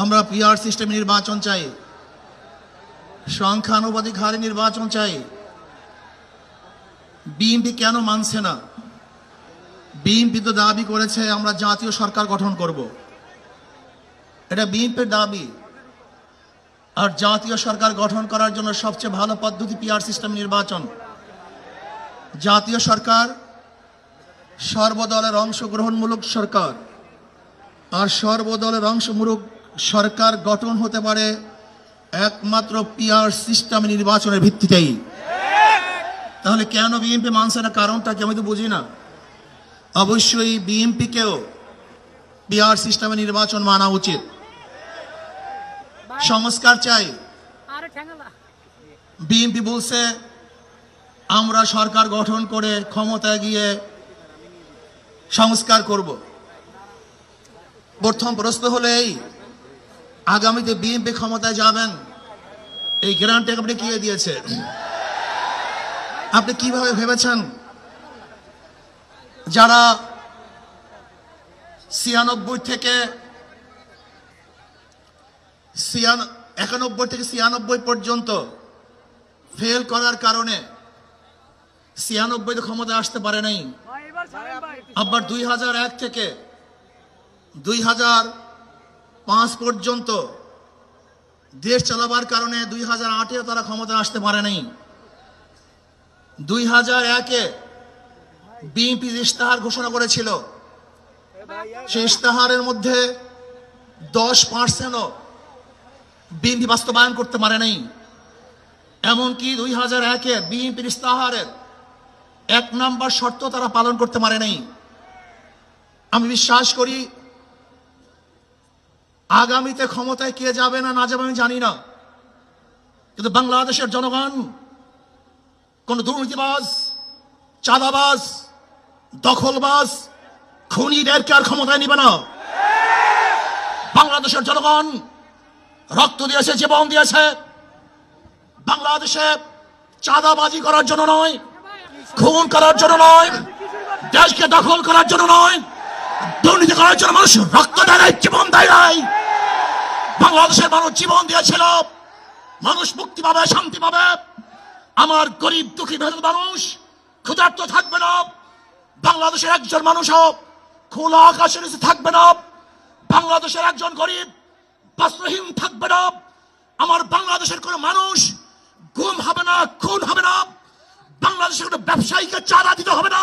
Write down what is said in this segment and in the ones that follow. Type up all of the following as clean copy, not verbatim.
আমরা পিআর সিস্টেমে নির্বাচন চাই, সংখ্যানুপাতিক হারে নির্বাচন চাই। বিএনপি কেন মানছে না? বিএনপি তো দাবি করেছে আমরা জাতীয় সরকার গঠন করব, এটা বিএনপির দাবি। আর জাতীয় সরকার গঠন করার জন্য সবচেয়ে ভালো পদ্ধতি পিআর সিস্টেম নির্বাচন। জাতীয় সরকার সর্বদলের অংশগ্রহণমূলক সরকার, আর সর্বদলের অংশমূলক সরকার গঠন হতে পারে একমাত্র পিআর সিস্টেম নির্বাচনের ভিত্তিতেই। তাহলে কেন বিএনপি মানছে না? কারণটা কি আমি তো বুঝি না। অবশ্যই বিএনপিকেও পিআর সিস্টেমে নির্বাচন মানা উচিত। সংস্কার চাই। বিএনপি বলছে আমরা সরকার গঠন করে ক্ষমতায় গিয়ে সংস্কার করব। প্রথম প্রশ্ন হলো এই, আগামীতে বিএনপি ক্ষমতায় যাবেন, এই গ্যারান্টি আপনি কে দিয়েছে? আপনি কিভাবে ভেবেছেন যারা 91 থেকে 96 পর্যন্ত ফেল করার কারণে 96 ক্ষমতায় আসতে পারে নাই, আবার 2001 থেকে 2005 পর্যন্ত দেশ চালাবার কারণে 2008-এও তারা ক্ষমতায় আসতে পারে নাই। 2001-এ বিএনপি ইশতেহার ঘোষণা করেছিল, সেই ইশতেহারের মধ্যে 10%ও বিএনপি বাস্তবায়ন করতে পারে নাই। এমনকি 2001-এ বিএনপির ইশতেহারের 1 নম্বর শর্ত তারা পালন করতে পারে নাই। আমি বিশ্বাস করি আগামীতে ক্ষমতায় কে যাবে না যাবে আমি জানি না, কিন্তু বাংলাদেশের জনগণ কোন দুর্নীতিবাজ, চাঁদাবাজ, দখলবাজ, খুনিদেরকে আর ক্ষমতায় নিবে না। বাংলাদেশের জনগণ রক্ত দিয়েছে, জীবন দিয়েছে বাংলাদেশে চাঁদাবাজি করার জন্য নয়, খুন করার জন্য নয়, দেশকে দখল করার জন্য নয়, দুর্নীতি করার জন্য মানুষ রক্ত দেয়, জীবন দেয় নাই। বাংলাদেশের মানুষ জীবন দিয়েছিল, মানুষ মুক্তি পাবে, শান্তি পাবে। আমার গরিব দুঃখী মেহনত মানুষ ক্ষুধার্ত থাকবে না। বাংলাদেশের একজন মানুষও খোলা আকাশের নিচে থাকবে না। বাংলাদেশের একজন গরিব বস্ত্রহীন থাকবে না। আমার বাংলাদেশের কোন মানুষ গুম হবে না, খুন হবে না। বাংলাদেশের কোন ব্যবসায়ীকে চাঁদা দিতে হবে না।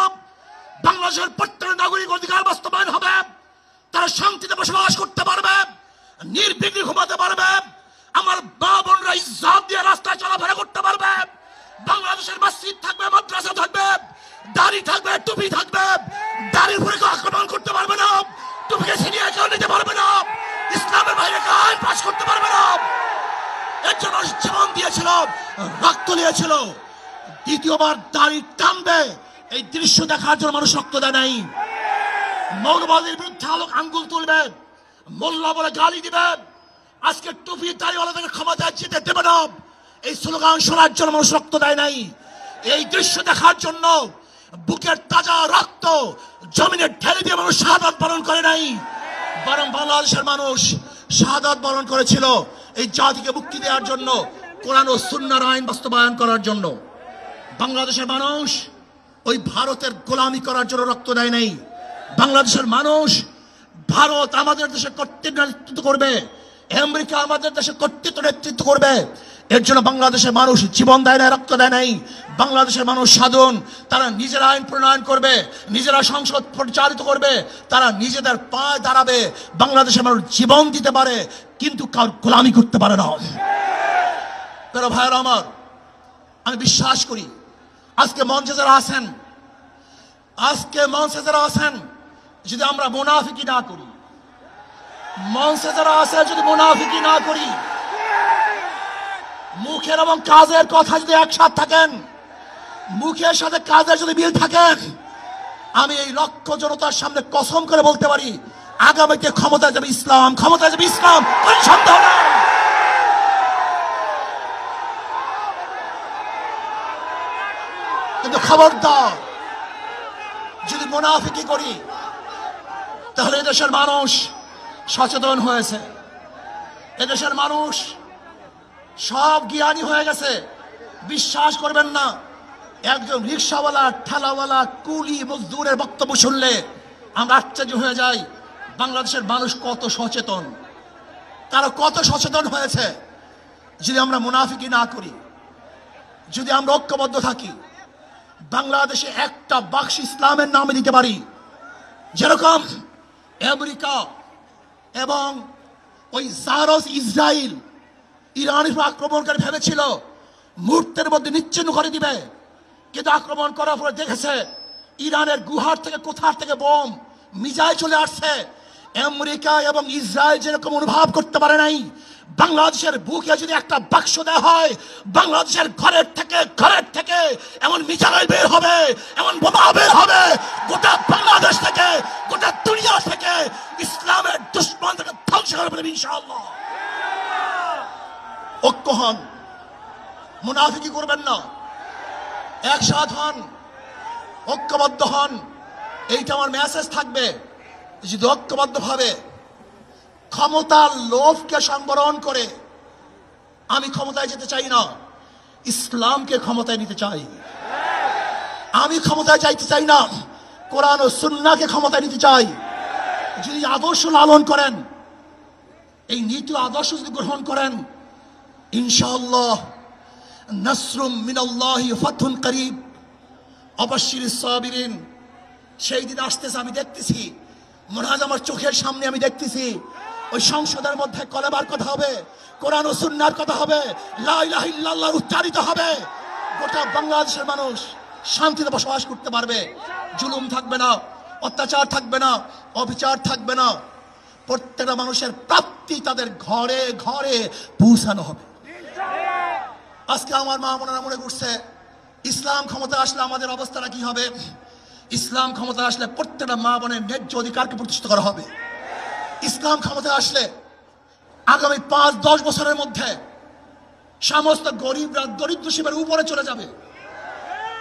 বাংলাদেশের প্রত্যেক নাগরিক অধিকার বাস্তবায়ন হবে, তারা শান্তিতে বসবাস করতে পারবে, নির্বিঘ্নে ঘুমাতে পারবে। আমার মা বোনরা ইজ্জত দিয়ে রাস্তায় চলাফেরা করতে পারবে। বাংলাদেশের মসজিদ থাকবে, মাদ্রাসা থাকবে, দাড়ি থাকবে, টুপি থাকবে। দাড়ির উপরে কেউ আক্রমণ করতে পারবে না, টুপিকে ছিনিয়ে কেউ নিতে পারবে না, ইসলামের বাইরে কেউ আইন পাস করতে পারবে না। এর জন্য জীবন দিয়েছিল, রক্ত দিয়েছিল। দ্বিতীয়বার দাড়ি টানবে এই দৃশ্য দেখার জন্য মানুষ রক্ত দেয় নাই। মৌলবাদীর বিরুদ্ধে আঙ্গুল তুলবে, মোল্লা বলে গালি দিবে, আজকে টুপি দাড়িওয়ালাদের ক্ষমতায় যেতে দেবে না, এই স্লোগান শোনার জন্য মানুষ রক্ত দেয় নাই। এই দৃশ্য দেখার জন্য বুকের তাজা রক্ত জমিনে ঢেলে দিয়ে মানুষ শাহাদাত বরণ করে নাই, বরং বাংলাদেশের মানুষ শাহাদাত বরণ করেছিল এই জাতিকে মুক্তি দেওয়ার জন্য, কোরআন ও সুন্নাহর আইন বাস্তবায়ন করার জন্য। বাংলাদেশের মানুষ ওই ভারতের গোলামি করার জন্য রক্ত দেয় নাই। বাংলাদেশের মানুষ ভারত আমাদের দেশে কর্তৃত্ব নেতৃত্ব করবে, আমেরিকা আমাদের দেশে কর্তৃত্ব নেতৃত্ব করবে, এর জন্য বাংলাদেশের মানুষ জীবন দেয় না, রক্ত দেয় নাই। বাংলাদেশের মানুষ সাধন, তারা নিজেরা আইন প্রণয়ন করবে, নিজেরা সংসদ পরিচালিত করবে, তারা নিজেদের পায়ে দাঁড়াবে। বাংলাদেশের মানুষ জীবন দিতে পারে, কিন্তু কার গোলামি করতে পারে না। প্রিয় ভাইরা আমার, আমি বিশ্বাস করি আজকে মঞ্চে যারা আছেন, যদি আমরা মুনাফিকি না করি, মঞ্চে যারা আছে যদি মুনাফিকি না করি, মুখের এবং কাজের কথা যদি একসাথে থাকেন, মুখের সাথে কাজের যদি মিল থাকেন, আমি এই লক্ষ জনতার সামনে কসম করে বলতে পারি আগামীতে ক্ষমতা যাবে ইসলাম, ক্ষমতা যাবে ইসলাম, কোনো সন্দেহ নেই। কিন্তু খবরদার যদি মুনাফিকি করি, তাহলে দেশের মানুষ সচেতন হয়েছে। এদেশের মানুষ সব জ্ঞানী হয়ে গেছে। বিশ্বাস করবেন না, একজন রিক্সাওয়ালা, ঠেলাওয়ালা, কুলি মজদুরের বক্তব্য শুনলে আমরা আশ্চর্য হয়ে যাই বাংলাদেশের মানুষ কত সচেতন, তারা কত সচেতন হয়েছে। যদি আমরা মুনাফিকি না করি, যদি আমরা ঐক্যবদ্ধ থাকি, বাংলাদেশে একটা বাক্স ইসলামের নামে দিতে পারি। যেরকম আমেরিকা এবং ওই জারস ইসরায়েল ইরানের উপর আক্রমণকারী ভেবেছিল মুহূর্তের মধ্যে নিচ্ছিন্ন করে দিবে, কিন্তু আক্রমণ করার পরে দেখেছে ইরানের গুহার থেকে কোথার থেকে বোম মিসাইল চলে আসছে। আমেরিকা এবং ইসরায়েল যেরকম অনুভব করতে পারে নাই, বাংলাদেশের বুকে যদি একটা বাক্স দেওয়া হয়, বাংলাদেশের ঘরের থেকে এমন মিসাইল বের হবে, এমন বোমা বের হবে, গোটা বাংলাদেশ থেকে, গোটা দুনিয়া থেকে ইসলামের দুশ্মন থেকে ধ্বংস করবে ইনশাআল্লাহ। ঐক্য হন, মুনাফিকি করবেন না, একসাথ হন, ঐক্যবদ্ধ হন। এইটা আমার মেসেজ থাকবে। যদি ঐক্যবদ্ধ ভাবে ক্ষমতার লোভকে সংবরণ করে, আমি ক্ষমতায় যেতে চাই না, ইসলামকে ক্ষমতায় নিতে চাই। আমি ক্ষমতায় যাইতে চাই না, কোরআন ও সুন্নাহকে ক্ষমতায় নিতে চাই। যদি আদর্শ লালন করেন, এই নীতি আদর্শ যদি গ্রহণ করেন, ইনশাআল্লাহ নাসরুম মিনাল্লাহি ফাতহুন করিব, অবশ্যিরিস সাবিরিন। সেই দিন আসতেছে, আমি দেখতেছি, মনে হয় আমার চোখের সামনে আমি দেখতেছি ওই সংসদের মধ্যে কলেমার কথা হবে, কোরআন ও সুন্নাহর কথা হবে, লা ইলাহা ইল্লাল্লাহ উচ্চারিত হবে। গোটা বাংলাদেশের মানুষ শান্তিতে বসবাস করতে পারবে, জুলুম থাকবে না, অত্যাচার থাকবে না, অবিচার থাকবে না। প্রত্যেকটা মানুষের প্রাপ্তি তাদের ঘরে ঘরে পৌঁছানো হবে। আজকে আমার মা বোনেরা মনে করছে ইসলাম ক্ষমতা আসলে আমাদের অবস্থাটা কি হবে। ইসলাম ক্ষমতা আসলে প্রত্যেকটা মা বোনের ন্যায্য অধিকারকে প্রতিষ্ঠিত করা হবে। ইসলাম ক্ষমতা আসলে আগামী 5-10 বছরের মধ্যে সমস্ত গরিবরা দরিদ্র সীমার উপরে চলে যাবে।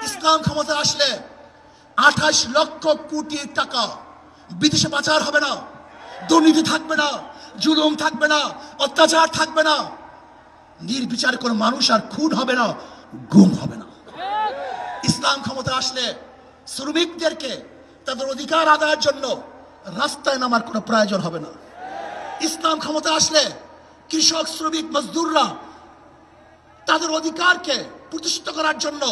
ইসলাম ক্ষমতা আসলে 28 লক্ষ কোটি টাকা বিদেশে পাচার হবে না, দুর্নীতি থাকবে না, জুলুম থাকবে না, অত্যাচার থাকবে না, নির্বিচারে কোনো মানুষ আর খুন হবে না, গুম হবে না। ইসলাম ক্ষমতা আসলে শ্রমিকদেরকে তাদের অধিকার আদায়ের জন্য রাস্তায় নামার কোনো প্রয়োজন হবে না। ইসলাম ক্ষমতা আসলে কৃষক, শ্রমিক, মজদুররা তাদের অধিকারকে প্রতিষ্ঠিত করার জন্য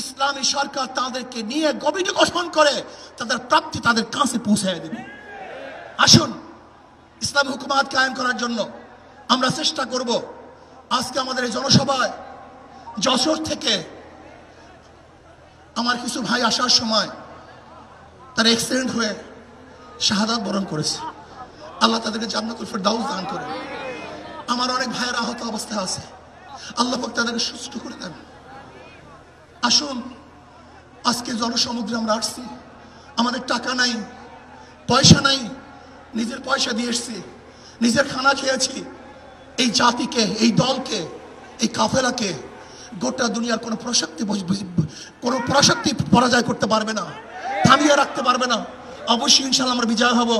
ইসলামী সরকার তাদেরকে নিয়ে কমিটি গঠন করে তাদের প্রাপ্তি তাদের কাছে পৌঁছে দেবে। আসুন, ইসলামী হুকুমাত কায়েম করার জন্য আমরা চেষ্টা করব। আজকে আমাদের এই জনসভায় যশোর থেকে আমার কিছু ভাই আসার সময় তার অ্যাক্সিডেন্ট হয়ে শাহাদাত বরণ করেছে। আল্লাহ তাদেরকে জান্নাতুল ফেরদাউস দান করে। আমার অনেক ভাইয়ের আহত অবস্থায় আছে, আল্লাহ পাক তাদেরকে সুস্থ করে দেন। আসুন, আজকে জনসমুদ্রে আমরা আসছি, আমাদের টাকা নাই, পয়সা নাই, নিজের পয়সা দিয়ে এসছি, নিজের খানা খেয়েছি। এই জাতিকে, এই দলকে, এই কাফেলাকে গোটা দুনিয়ার কোনো প্রশক্তি পরাজয় করতে পারবে না, থামিয়ে রাখতে পারবে না। অবশ্যই ইনশাআল্লাহ আমরা বিজয় হব।